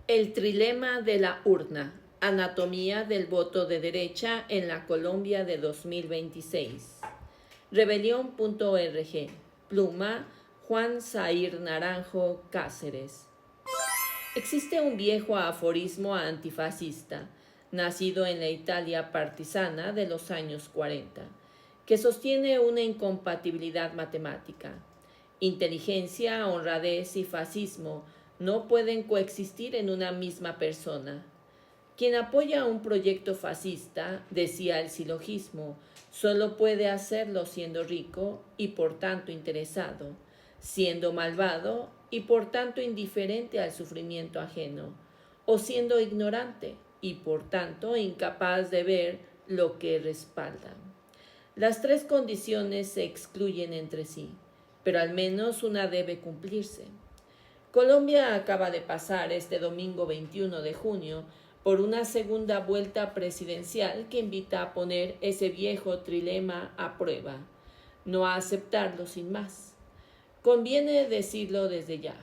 El trilema de la urna, anatomía del voto de derecha en la Colombia de 2026. Rebelión.org, pluma Juan Zair Naranjo Cáceres. Existe un viejo aforismo antifascista, nacido en la Italia partisana de los años 40, que sostiene una incompatibilidad matemática. Inteligencia, honradez y fascismo no pueden coexistir en una misma persona. Quien apoya un proyecto fascista, decía el silogismo, solo puede hacerlo siendo rico y por tanto interesado, siendo malvado y por tanto indiferente al sufrimiento ajeno, o siendo ignorante y por tanto incapaz de ver lo que respalda. Las tres condiciones se excluyen entre sí, pero al menos una debe cumplirse. Colombia acaba de pasar este domingo 21 de junio por una segunda vuelta presidencial que invita a poner ese viejo trilema a prueba, no a aceptarlo sin más. Conviene decirlo desde ya.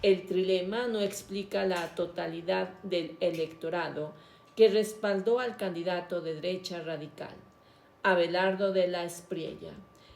El trilema no explica la totalidad del electorado que respaldó al candidato de derecha radical, Abelardo de la Espriella,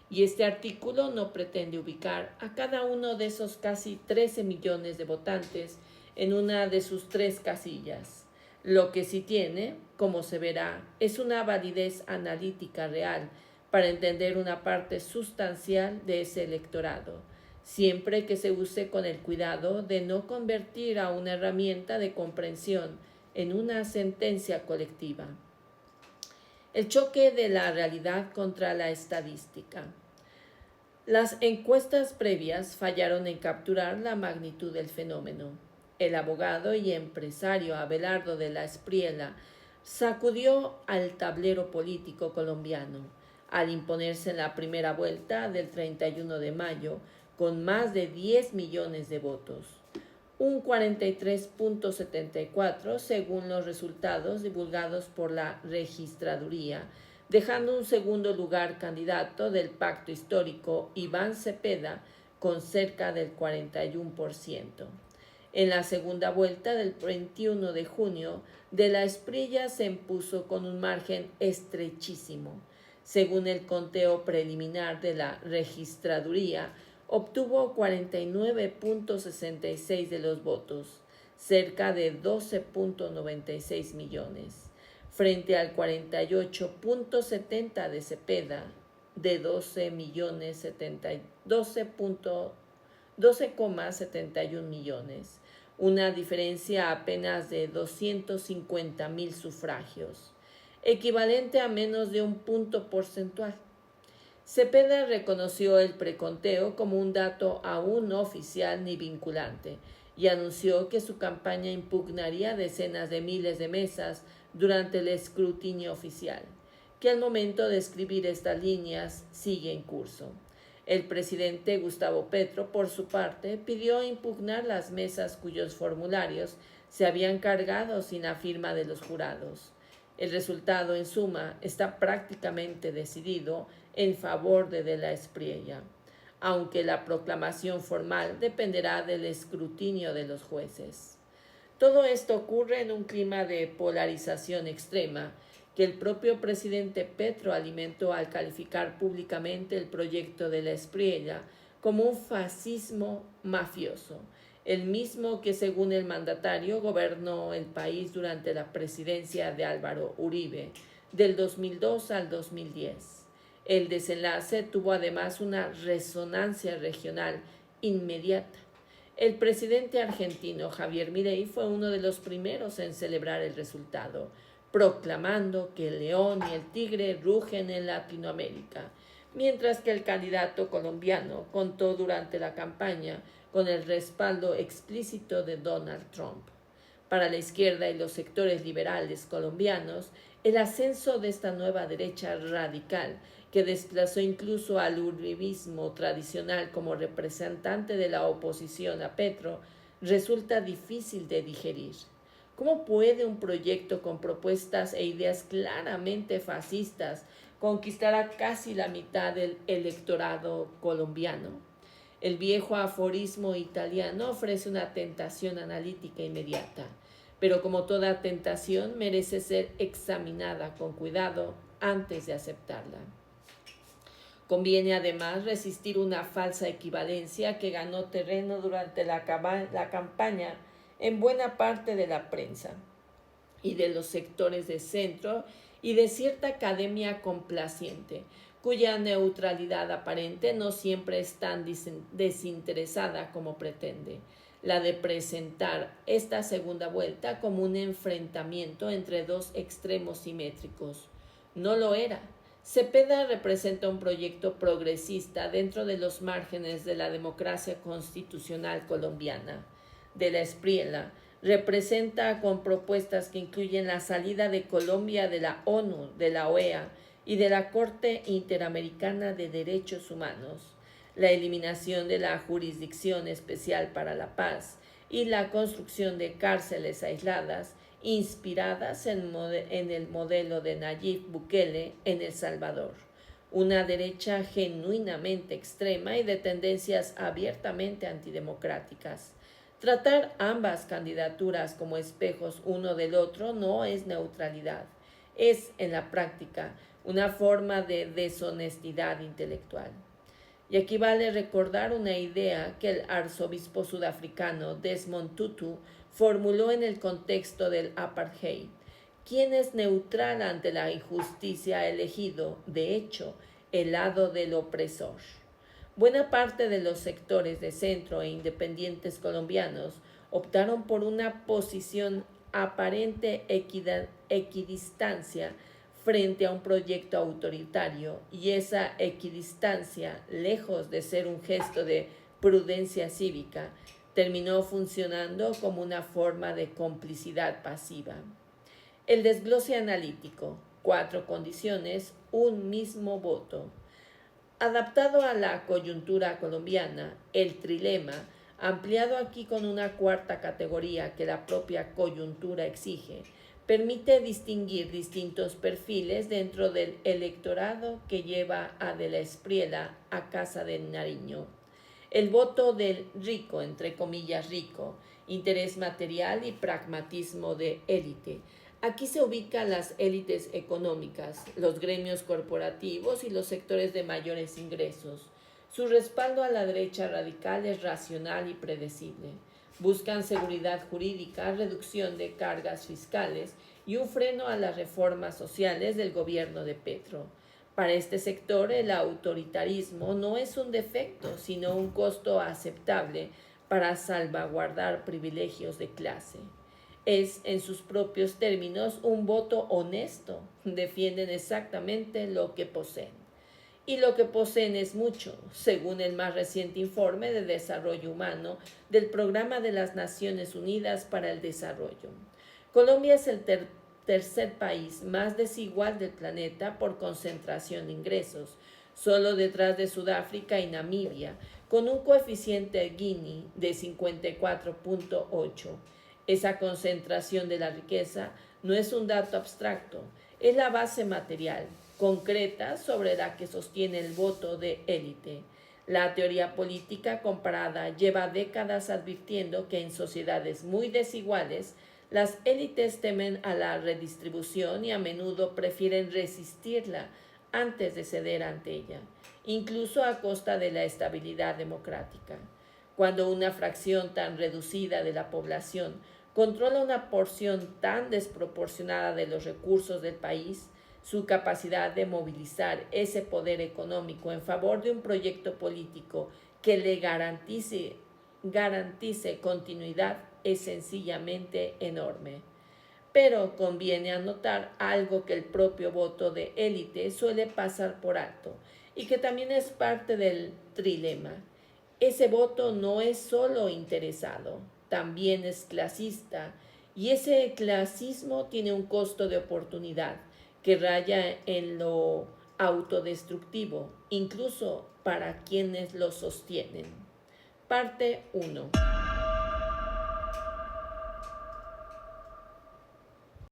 y este artículo no pretende ubicar a cada uno de esos casi 13 millones de votantes en una de sus tres casillas. Lo que sí tiene, como se verá, es una validez analítica real para entender una parte sustancial de ese electorado, siempre que se use con el cuidado de no convertir a una herramienta de comprensión en una sentencia colectiva. El choque de la realidad contra la estadística. Las encuestas previas fallaron en capturar la magnitud del fenómeno. El abogado y empresario Abelardo de la Espriella sacudió al tablero político colombiano al imponerse en la primera vuelta del 31 de mayo con más de 10 millones de votos, un 43.74 según los resultados divulgados por la registraduría, dejando un segundo lugar candidato del pacto histórico Iván Cepeda con cerca del 41%. En la segunda vuelta del 21 de junio, de la Espriella se impuso con un margen estrechísimo. Según el conteo preliminar de la registraduría, obtuvo 49.66 de los votos, cerca de 12.96 millones, frente al 48.70 de Cepeda, de 12,71 millones, una diferencia apenas de 250.000 sufragios, equivalente a menos de un punto porcentual. Cepeda reconoció el preconteo como un dato aún no oficial ni vinculante y anunció que su campaña impugnaría decenas de miles de mesas durante el escrutinio oficial, que al momento de escribir estas líneas sigue en curso. El presidente Gustavo Petro, por su parte, pidió impugnar las mesas cuyos formularios se habían cargado sin la firma de los jurados. El resultado, en suma, está prácticamente decidido en favor de la Espriella, aunque la proclamación formal dependerá del escrutinio de los jueces. Todo esto ocurre en un clima de polarización extrema que el propio presidente Petro alimentó al calificar públicamente el proyecto de la Espriella como un fascismo mafioso, el mismo que según el mandatario gobernó el país durante la presidencia de Álvaro Uribe del 2002 al 2010. El desenlace tuvo además una resonancia regional inmediata. El presidente argentino Javier Milei fue uno de los primeros en celebrar el resultado, proclamando que el león y el tigre rugen en Latinoamérica, mientras que el candidato colombiano contó durante la campaña con el respaldo explícito de Donald Trump. Para la izquierda y los sectores liberales colombianos, el ascenso de esta nueva derecha radical, que desplazó incluso al uribismo tradicional como representante de la oposición a Petro, resulta difícil de digerir. ¿Cómo puede un proyecto con propuestas e ideas claramente fascistas conquistar a casi la mitad del electorado colombiano? El viejo aforismo italiano ofrece una tentación analítica inmediata, pero como toda tentación merece ser examinada con cuidado antes de aceptarla. Conviene además resistir una falsa equivalencia que ganó terreno durante la campaña en buena parte de la prensa y de los sectores de centro y de cierta academia complaciente, cuya neutralidad aparente no siempre es tan desinteresada como pretende, la de presentar esta segunda vuelta como un enfrentamiento entre dos extremos simétricos. No lo era. Cepeda representa un proyecto progresista dentro de los márgenes de la democracia constitucional colombiana. De la Espriella representa con propuestas que incluyen la salida de Colombia de la ONU, de la OEA y de la Corte Interamericana de Derechos Humanos, la eliminación de la Jurisdicción Especial para la Paz y la construcción de cárceles aisladas inspiradas en el modelo de Nayib Bukele en El Salvador, una derecha genuinamente extrema y de tendencias abiertamente antidemocráticas. Tratar ambas candidaturas como espejos uno del otro no es neutralidad, es en la práctica una forma de deshonestidad intelectual. Y aquí vale recordar una idea que el arzobispo sudafricano Desmond Tutu formuló en el contexto del apartheid. ¿Quién es neutral ante la injusticia ha elegido, de hecho, el lado del opresor? Buena parte de los sectores de centro e independientes colombianos optaron por una posición aparente equidistancia frente a un proyecto autoritario, y esa equidistancia, lejos de ser un gesto de prudencia cívica, terminó funcionando como una forma de complicidad pasiva. El desglose analítico, 4 condiciones, un mismo voto. Adaptado a la coyuntura colombiana, el trilema, ampliado aquí con una cuarta categoría que la propia coyuntura exige, permite distinguir distintos perfiles dentro del electorado que lleva a De la Espriella a Casa de Nariño. El voto del rico, entre comillas rico, interés material y pragmatismo de élite. Aquí se ubican las élites económicas, los gremios corporativos y los sectores de mayores ingresos. Su respaldo a la derecha radical es racional y predecible. Buscan seguridad jurídica, reducción de cargas fiscales y un freno a las reformas sociales del gobierno de Petro. Para este sector, el autoritarismo no es un defecto, sino un costo aceptable para salvaguardar privilegios de clase. Es, en sus propios términos, un voto honesto. Defienden exactamente lo que poseen. Y lo que poseen es mucho, según el más reciente informe de desarrollo humano del Programa de las Naciones Unidas para el Desarrollo. Colombia es el tercer país más desigual del planeta por concentración de ingresos, solo detrás de Sudáfrica y Namibia, con un coeficiente Gini de 54.8. Esa concentración de la riqueza no es un dato abstracto, es la base material, concreta, sobre la que sostiene el voto de élite. La teoría política comparada lleva décadas advirtiendo que en sociedades muy desiguales, las élites temen a la redistribución y a menudo prefieren resistirla antes de ceder ante ella, incluso a costa de la estabilidad democrática. Cuando una fracción tan reducida de la población controla una porción tan desproporcionada de los recursos del país, su capacidad de movilizar ese poder económico en favor de un proyecto político que le garantice continuidad es sencillamente enorme. Pero conviene anotar algo que el propio voto de élite suele pasar por alto y que también es parte del trilema. Ese voto no es solo interesado, también es clasista, y ese clasismo tiene un costo de oportunidad que raya en lo autodestructivo, incluso para quienes lo sostienen. Parte 1.